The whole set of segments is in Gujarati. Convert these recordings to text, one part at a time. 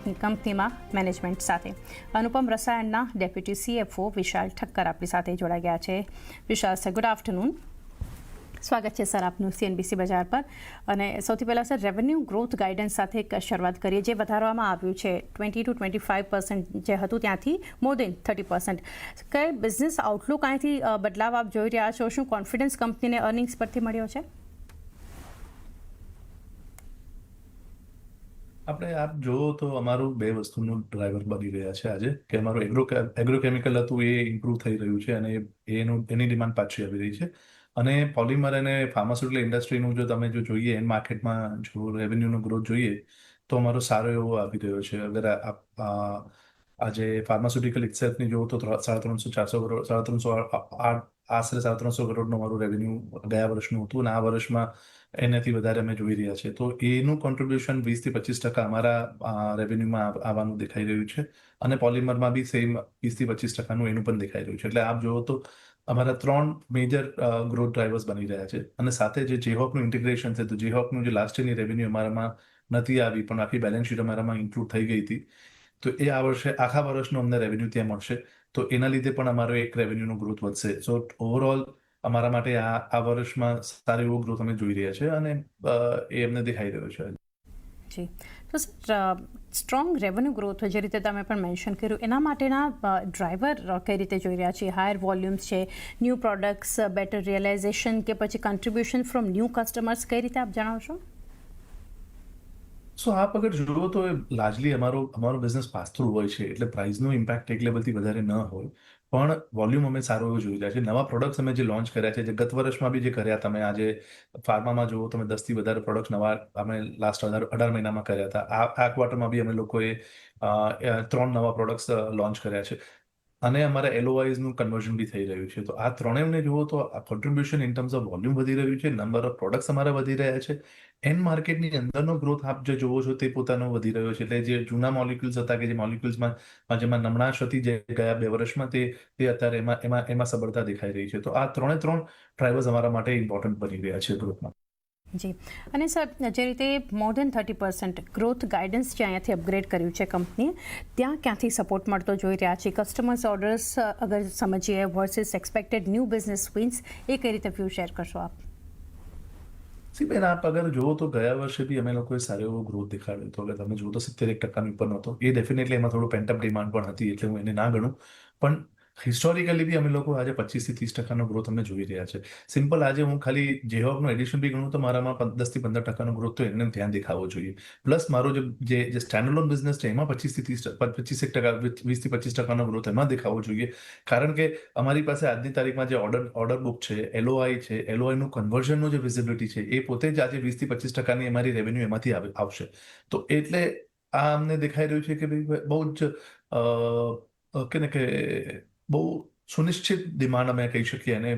કંપનીમાં મેનેજમેન્ટ સાથે. અનુપમ રસાયણના ડેપ્યુટી CFO વિશાલ ઠક્કર આપણી સાથે જોડાઈ ગયા છે. વિશાલ સર, ગુડ આફ્ટરનૂન. સ્વાગત છે સર આપનું CNBC બજાર પર. અને સૌથી પહેલાં સર, રેવન્યુ ગ્રોથ ગાઈડન્સ સાથે એક શરૂઆત કરીએ. જે વધારવામાં આવ્યું છે 20 to 25% જે હતું ત્યાંથી મોર દેન 30%. કઈ બિઝનેસ આઉટલુક અહીંથી બદલાવ આપ જોઈ રહ્યા છો? શું કોન્ફિડન્સ કંપનીને અર્નિંગ્સ પરથી મળ્યો છે? આપણે આપ જુઓ તો અમારું બે વસ્તુનું ડ્રાઈવર બની રહ્યા છે આજે, કે અમારું એગ્રોકેમિકલ હતું એ ઇમ્પ્રૂવ થઈ રહ્યું છે અને એની ડિમાન્ડ પાછી આવી રહી છે. અને પોલિમર અને ફાર્માસ્યુટિકલ ઇન્ડસ્ટ્રીનું જો જોઈએ એન્ડ માર્કેટમાં જો રેવન્યુનો ગ્રોથ જોઈએ તો અમારો સારો એવો આવી રહ્યો છે. અગર આજે ફાર્માસ્યુટિકલ ઇટસેલ્ફની જુઓ તો 350-400 કરોડ, 350 આશરે 350 કરોડનું અમારું રેવન્યુ ગયા વર્ષનું હતું અને આ વર્ષમાં એનાથી વધારે અમે જોઈ રહ્યા છે. તો એનું કોન્ટ્રીબ્યુશન 20-25% અમારા રેવન્યુમાં આવવાનું દેખાઈ રહ્યું છે અને પોલિમરમાં બી સેમ 20-25%નું એનું પણ દેખાઈ રહ્યું છે. એટલે આપ જુઓ તો અમારા 3 મેજર ગ્રોથ ડ્રાઈવર્સ બની રહ્યા છે. અને સાથે જે જેહોકનું ઇન્ટિગ્રેશન છે, તો જેહોકનું જે લાસ્ટ યરની રેવન્યુ અમારામાં નથી આવી પણ આખી બેલેન્સ શીટ અમારામાં ઇન્ક્લુડ થઈ ગઈ હતી, તો એ આ વર્ષે આખા વર્ષનું અમને રેવન્યુ ત્યાં મળશે. તો એના લીધે પણ અમારો એક રેવન્યુનો ગ્રોથ વધશે. સો ઓવરઓલ અમારા માટે આ વર્ષમાં સારો એવો ગ્રોથ અમે જોઈ રહ્યા છે અને એ અમને દેખાઈ રહ્યો છે. જી, તો સર, સ્ટ્રોંગ રેવન્યુ ગ્રોથ જે રીતે તમે પણ મેન્શન કર્યું, એના માટેના ડ્રાઈવર કઈ રીતે જોઈ રહ્યા છીએ? હાયર વોલ્યુમ્સ છે, ન્યૂ પ્રોડક્ટ્સ, બેટર રિયલાઇઝેશન, કે પછી કન્ટ્રીબ્યુશન ફ્રોમ ન્યૂ કસ્ટમર્સ? કઈ રીતે આપ જણાવશો? સો આપ અગર જુઓ તો લાર્જલી અમારો બિઝનેસ પાસ થ્રુ હોય છે, એટલે પ્રાઇસનો ઇમ્પેક્ટ એક લેવલથી વધારે ન હોય, પણ વોલ્યુમ અમે સારો એવો જોઈ રહ્યા છે. નવા પ્રોડક્ટ્સ અમે જે લોન્ચ કર્યા છે, જે ગત વર્ષમાં બી જે કર્યા, તમે આજે ફાર્મામાં જુઓ તમે 10થી વધારે પ્રોડક્ટ્સ નવા અમે લાસ્ટ 18 મહિનામાં કર્યા હતા. આ ક્વાર્ટરમાં બી અમે લોકોએ 3 નવા પ્રોડક્ટ્સ લોન્ચ કર્યા છે અને અમારા LOIsનું કન્વર્ઝન બી થઈ રહ્યું છે. તો આ ત્રણેયને જુઓ તો આ contribution in terms of volume વધી રહ્યું છે, નંબર ઓફ પ્રોડક્ટ્સ અમારા વધી રહ્યા છે, એન્ડ માર્કેટની અંદરનો ગ્રોથ આપ જે જોવો છો તે પોતાનો વધી રહ્યો છે. એટલે જે જૂના મોલિક્યુલ્સ હતા, કે જે મોલિક્યુલ્સમાં જેમાં નમણાશ હતી જે ગયા 2 વર્ષમાં, તે અત્યારે એમાં સબળતા દેખાઈ રહી છે. તો આ 3 ડ્રાઈવર્સ અમારા માટે ઇમ્પોર્ટન્ટ બની રહ્યા છે ગ્રોથમાં. જી, અને સર, જે રીતે મોર દેન 30% ગ્રોથ ગાઈડન્સ જે અહીંયાથી અપગ્રેડ કર્યું છે કંપનીએ, ત્યાં ક્યાંથી સપોર્ટ મળતો જોઈ રહ્યા છે? કસ્ટમર્સ ઓર્ડર્સ અગર સમજીએ versus expected new business wins, એ કઈ રીતે વ્યૂ શેર કરશો આપ? બેન, આપ અગર જુઓ તો ગયા વર્ષે બી અમે લોકોએ સારો એવો ગ્રોથ દેખાડ્યો હતો. એટલે તમે જુઓ તો 71% ઉપર નહોતો. એ ડેફિનેટલી એમાં થોડું પેન્ટઅપ ડિમાન્ડ પણ હતી, એટલે હું એને ના ગણું. પણ હિસ્ટોરિકલી બી અમે લોકો આજે 25-30% ગ્રોથ અમે જોઈ રહ્યા છે. સિમ્પલ, આજે હું ખાલી જેહોકનું એડિશન બી ગણું તો મારામાં 10-15% ગ્રોથ તો એમને ધ્યાન દેખાવો જોઈએ. પ્લસ મારો જે સ્ટેન્ડઅલોન બિઝનેસ છે એમાં 25% 20-25% ગ્રોથ એમાં દેખાવો જોઈએ. કારણ કે અમારી પાસે આજની તારીખમાં જે ઓર્ડર બુક છે, LOI છે, LOIનું કન્વર્ઝનનું જે વિઝિબિલિટી છે, એ પોતે જ આજે 20-25%ની અમારી રેવન્યુ એમાંથી આવશે. તો એટલે આ અમને દેખાઈ રહ્યું છે કે ભાઈ બહુ જ કે બહુ સુનિશ્ચિત ડિમાન્ડ અમે કહી શકીએ અને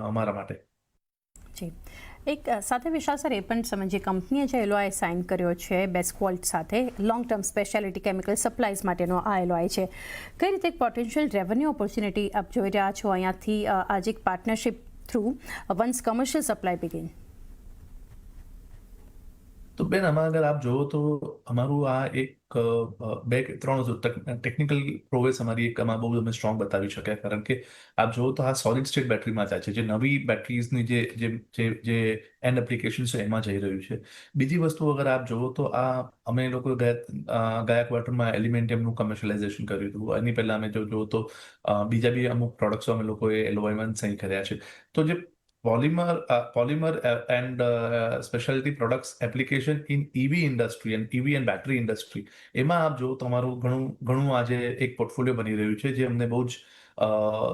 અમારા માટે. જી, એક સાથે વિશાલ સર, એ પણ સમજીએ, કંપનીએ જે LOI સાઇન કર્યો છે બેસ્કોલ્ટ સાથે, લોંગ ટર્મ સ્પેશિયાલિટી કેમિકલ સપ્લાયઝ માટેનો આ LOI છે, કઈ રીતે એક પોટેન્શિયલ રેવન્યુ ઓપોર્ચ્યુનિટી આપ જોઈ રહ્યા છો અહીંયાથી આજે એક partnership through once commercial supply begin? તો બેન, આમાં અગર આપ જુઓ તો અમારું આ એક 2-3 ટેકનિકલ પ્રોગ્રેસ અમારી એક આમાં બહુ અમે સ્ટ્રોંગ બતાવી શક્યા. કારણ કે આપ જુઓ તો આ સોલિડ સ્ટેટ બેટરીમાં જાય છે, જે નવી બેટરીઝની જે એન્ડ એપ્લિકેશન છે એમાં જઈ રહ્યું છે. બીજી વસ્તુ અગર આપ જુઓ તો આ અમે લોકો ગયા ક્વાર્ટરમાં એલિમેન્ટિયમનું કમર્શિયલાઇઝેશન કર્યું હતું. એની પહેલા અમે જુઓ તો બીજા બી અમુક પ્રોડક્ટ્સો અમે લોકોએ LOI સહી કર્યા છે. તો જે polymer and specialty products application in EV industry and EV and battery industry, એમાં આપ જો તમારું ઘણું આજે એક પોર્ટફોલિયો બની રહ્યું છે, જે અમને બહુ જ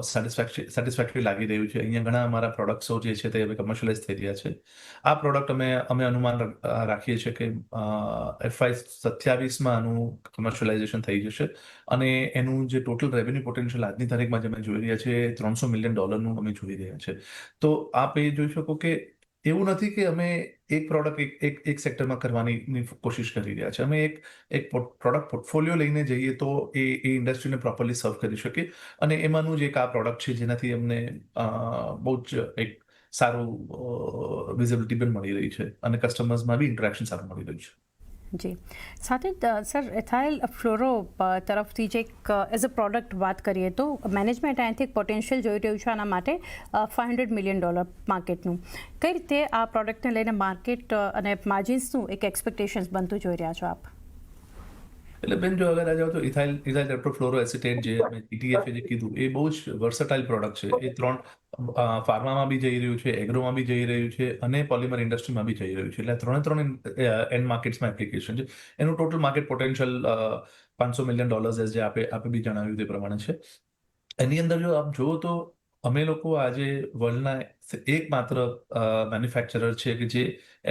સેટિસ્ફેક્ટરી લાગી રહ્યું છે. અહીંયા ઘણા અમારા પ્રોડક્ટ્સો જે છે તે હવે કમર્શિયલાઇઝ થઈ રહ્યા છે. આ પ્રોડક્ટ અમે અનુમાન રાખીએ છીએ કે FY 27માં આનું કમર્શિયલાઇઝેશન થઈ જશે અને એનું જે ટોટલ રેવન્યુ પોટેન્શિયલ આજની તારીખમાં જે અમે જોઈ રહ્યા છીએ $300 મિલિયન અમે જોઈ રહ્યા છે. તો આપ એ જોઈ શકો કે એવું નથી કે અમે એક પ્રોડક્ટ એક સેક્ટરમાં કરવાની કોશિશ કરી રહ્યા છે. અમે એક પ્રોડક્ટ પોર્ટફોલિયો લઈને જઈએ તો એ ઇન્ડસ્ટ્રીને પ્રોપરલી સર્વ કરી શકીએ. અને એમાંનું જ એક આ પ્રોડક્ટ છે, જેનાથી અમને બહુ જ એક સારું વિઝિબિલિટી પણ મળી રહી છે અને કસ્ટમર્સમાં બી ઇન્ટરેક્શન સારું મળી રહ્યું છે. જી, સાથે જ સર એથાઇલ ફ્લોરો તરફથી જે એક એઝ અ પ્રોડક્ટ વાત કરીએ તો મેનેજમેન્ટ અહીંયાથી એક પોટેન્શિયલ જોઈ રહ્યું છે આના માટે $500 મિલિયન માર્કેટનું. કઈ રીતે આ પ્રોડક્ટને લઈને માર્કેટ અને માર્જિન્સનું એક એક્સપેક્ટેશન્સ બનતું જોઈ રહ્યા છો આપ? એટલે બેન જો અગર આ જાઓ તો ઇથાઇલ ટેટ્રાફ્લોરોએસિટેટ જે અમે ETF જે કીધું એ બહુ જ વર્સટાઇલ પ્રોડક્ટ છે. એ 3 ફાર્મામાં બી જઈ રહ્યું છે, એગ્રોમાં બી જઈ રહ્યું છે અને પોલિમર ઇન્ડસ્ટ્રીમાં બી જઈ રહ્યું છે. એટલે ત્રણ એન્ડ માર્કેટ્સમાં એપ્લિકેશન છે. એનું ટોટલ માર્કેટ પોટેન્શિયલ $500 મિલિયન જે આપે બી જણાવ્યું તે પ્રમાણે છે. એની અંદર જો આપ જુઓ તો અમે લોકો આજે વર્લ્ડના એકમાત્ર મેન્યુફેક્ચરર છે કે જે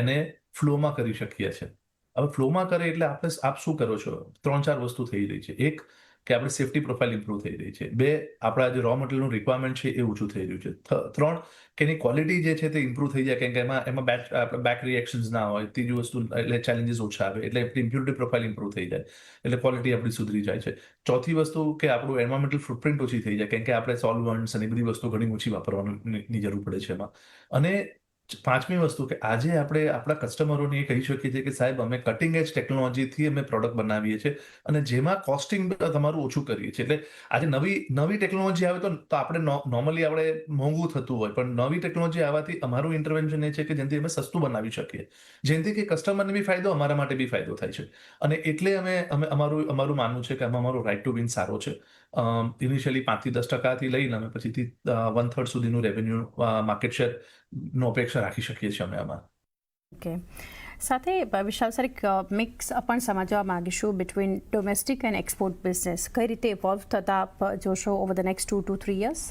એને ફ્લોમાં કરી શકીએ છીએ. હવે ફ્લોમાં કરે એટલે આપ શું કરો છો? 3-4 વસ્તુ થઈ રહી છે. એક કે આપણી સેફ્ટી પ્રોફાઇલ ઇમ્પ્રૂવ થઈ રહી છે. 2 આપણા જે રો મટીરિયલનું રિક્વાયરમેન્ટ છે એ ઓછું થઈ રહ્યું છે. 3 કે એની ક્વોલિટી જે છે તે ઇમ્પ્રૂવ થઈ જાય, કેમ કે એમાં બેક રિએક્શન્સ ના હોય. ત્રીજી વસ્તુ એટલે ચેલેન્જીસ ઓછા આવે, એટલે ઇમ્પ્યુરિટી પ્રોફાઇલ ઇમ્પ્રૂવ થઈ જાય, એટલે ક્વોલિટી આપણી સુધરી જાય છે. ચોથી વસ્તુ કે આપણું એન્વાયરમેન્ટલ ફૂટપ્રિન્ટ ઓછી થઈ જાય, કેમ કે આપણે સોલ્વન્ટ્સ અને બધી વસ્તુ ઘણી ઓછી વાપરવાની જરૂર પડે છે એમાં. અને પાંચમી વસ્તુ કે આજે આપણે આપણા કસ્ટમરોને એ કહી શકીએ છીએ કે સાહેબ અમે કટિંગ એજ ટેકનોલોજીથી અમે પ્રોડક્ટ બનાવીએ છીએ અને જેમાં કોસ્ટિંગ તમારું ઓછું કરીએ છીએ. એટલે આજે નવી ટેકનોલોજી આવે તો આપણે નોર્મલી આપણે મોંઘું થતું હોય, પણ નવી ટેકનોલોજી આવવાથી અમારું ઇન્ટરવેન્શન એ છે કે જેનાથી અમે સસ્તું બનાવી શકીએ, જેનાથી કે કસ્ટમરને બી ફાયદો, અમારા માટે બી ફાયદો થાય છે. અને એટલે અમે અમારું માનવું છે કે અમારો રાઇટ ટુ વિન સારો છે. ઇનિશિયલી 5-10% લઈને અમે પછીથી 1/3 સુધીનું રેવન્યુ માર્કેટ શેર નો અપેક્ષા રાખી શકીએ છીએ અમે આમાં. ઓકે, સાથે વિશાલ સર એક મિક્સ પણ સમજવા માંગીશું between domestic and export business. કઈ રીતે ઇવોલ્વ થતા આપ જોશો over the next 2 to 3 years?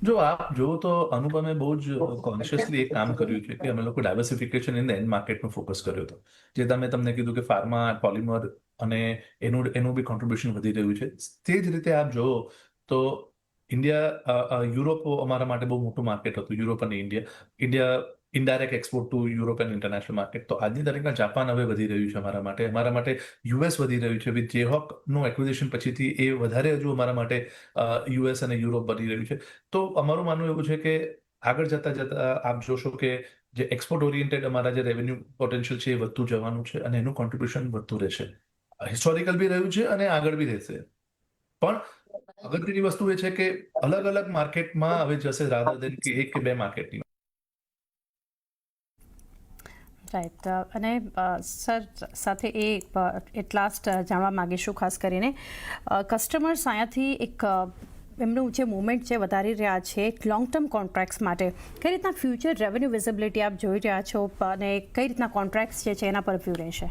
જો આપ જુઓ તો અનુપમે બહુ જ કોન્શિયસલી એક કામ કર્યું છે કે અમે લોકો ડાયવર્સિફિકેશન ઇન ધ એન્ડ માર્કેટનો ફોકસ કર્યો હતો. જે તમને કીધું કે ફાર્મા, પોલિમર અને એનું બી કોન્ટ્રીબ્યુશન વધી રહ્યું છે. તે જ રીતે આપ જુઓ તો યુરોપ અમારા માટે બહુ મોટું માર્કેટ હતું, યુરોપ અને India indirect export to Europe and international market. તો આજની તારીખમાં જાપાન હવે વધી રહ્યું છે અમારા માટે યુએસ વધી રહ્યું છે. વિથ જેહોકનું એક્વિઝિશન પછીથી એ વધારે હજુ અમારા માટે યુએસ અને યુરોપ વધી રહ્યું છે. તો અમારું માનવું એવું છે કે આગળ જતા આપ જોશો કે જે એક્સપોર્ટ ઓરિએન્ટેડ અમારા જે રેવન્યુ પોટેન્શિયલ છે એ વધતું જવાનું છે અને એનું કોન્ટ્રીબ્યુશન વધતું રહેશે. હિસ્ટોરિકલ બી રહ્યું છે અને આગળ બી રહેશે. પણ અગત્યની વસ્તુ એ છે કે અલગ માર્કેટમાં હવે જશે રાધર દેન કે 1 કે 2 માર્કેટની. રાઈટ. અને સર સાથે એટ લાસ્ટ જાણવા માગીશું ખાસ કરીને કસ્ટમર્સ અહીંયાથી એક એમનું જે મુવમેન્ટ છે વધારી રહ્યા છે લોંગ ટર્મ કોન્ટ્રાક્ટ્સ માટે. કઈ રીતના ફ્યુચર રેવન્યુ વિઝિબિલિટી આપ જોઈ રહ્યા છો અને કઈ રીતના કોન્ટ્રાક્ટ્સ જે છે એના પર વ્યૂ રહેશે?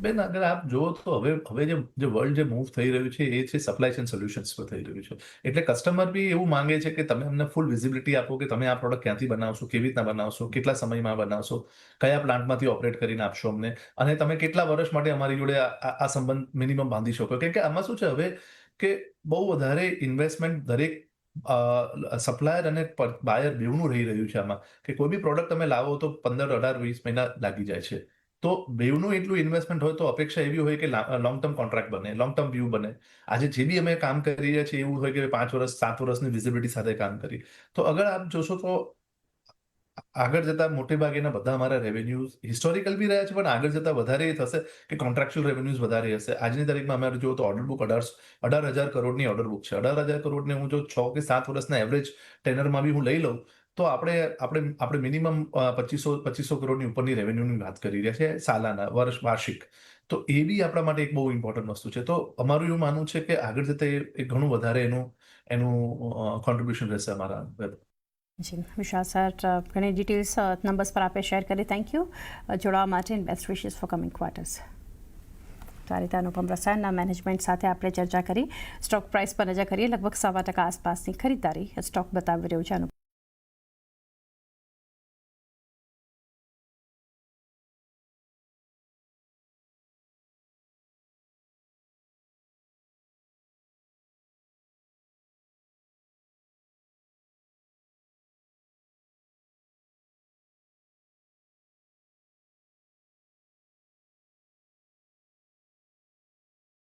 બેન અગર આપ જુઓ તો હવે જે વર્લ્ડ જે મૂવ થઈ રહ્યું છે એ છે સપ્લાય ચેન સોલ્યુશન્સ પર થઈ રહ્યું છે. એટલે કસ્ટમર બી એવું માંગે છે કે તમે અમને ફૂલ વિઝિબિલિટી આપો કે તમે આ પ્રોડક્ટ ક્યાંથી બનાવશો, કેવી રીતના બનાવશો, કેટલા સમયમાં બનાવશો, કયા પ્લાન્ટમાંથી ઓપરેટ કરીને આપશો અમને, અને તમે કેટલા વર્ષ માટે અમારી જોડે આ સંબંધ મિનિમમ બાંધી શકો. કેમ કે આમાં શું છે હવે કે બહુ વધારે ઇન્વેસ્ટમેન્ટ દરેક સપ્લાયર અને બાયર બેવનું રહી રહ્યું છે આમાં, કે કોઈ બી પ્રોડક્ટ તમે લાવો તો 15, 18, 20 મહિના લાગી જાય છે. તો બેવનું એટલું ઇન્વેસ્ટમેન્ટ હોય તો અપેક્ષા એવી હોય કે લોંગ ટર્મ કોન્ટ્રાક્ટ બને, લોંગ ટર્મ વ્યૂ બને. આજે જે બી અમે કામ કરી રહ્યા છીએ એવું હોય કે 5 વર્ષ, 7 વર્ષની વિઝિબિલિટી સાથે કામ કરી. તો અગર આપ જોશો તો આગળ જતા મોટે ભાગેના બધા અમારા રેવન્યુઝ હિસ્ટોરિકલ બી રહ્યા છે, પણ આગળ જતા વધારે એ થશે કે કોન્ટ્રાક્ચ્યુઅલ રેવન્યુઝ વધારે હશે. આજની તારીખમાં અમારે જો તો ઓર્ડર બુક 18,000 કરોડની ઓર્ડર બુક છે. 18,000 કરોડને હું જો 6 કે 7 વર્ષના એવરેજ ટેનરમાં બી હું લઈ લઉં તો આપણે મિનિમમ 2500 કરોડની ઉપરની રેવન્યુની વાત કરી રહ્યા છે સાલાના, વાર્ષિક. તો એ બી આપણા માટે એક બહુ ઇમ્પોર્ટન્ટ વસ્તુ છે. તો અમારું એવું માનવું છે કે આગળ જતા એ ઘણું વધારે એનું કોન્ટ્રીબ્યુશન રહેશે અમારા વેબ. જી વિશાલ સર, ઘણી ડિટેલ્સ નંબર્સ પર આપે શેર કરી. થેન્ક યુ જોડાવા માટે and best wishes four coming quarters. તો આ રીતે અનુપમ રસાયણના મેનેજમેન્ટ સાથે આપણે ચર્ચા કરી. સ્ટોક પ્રાઇસ પર નજર કરીએ. લગભગ 1.25% આસપાસની ખરીદારી સ્ટોક બતાવી રહ્યું છે.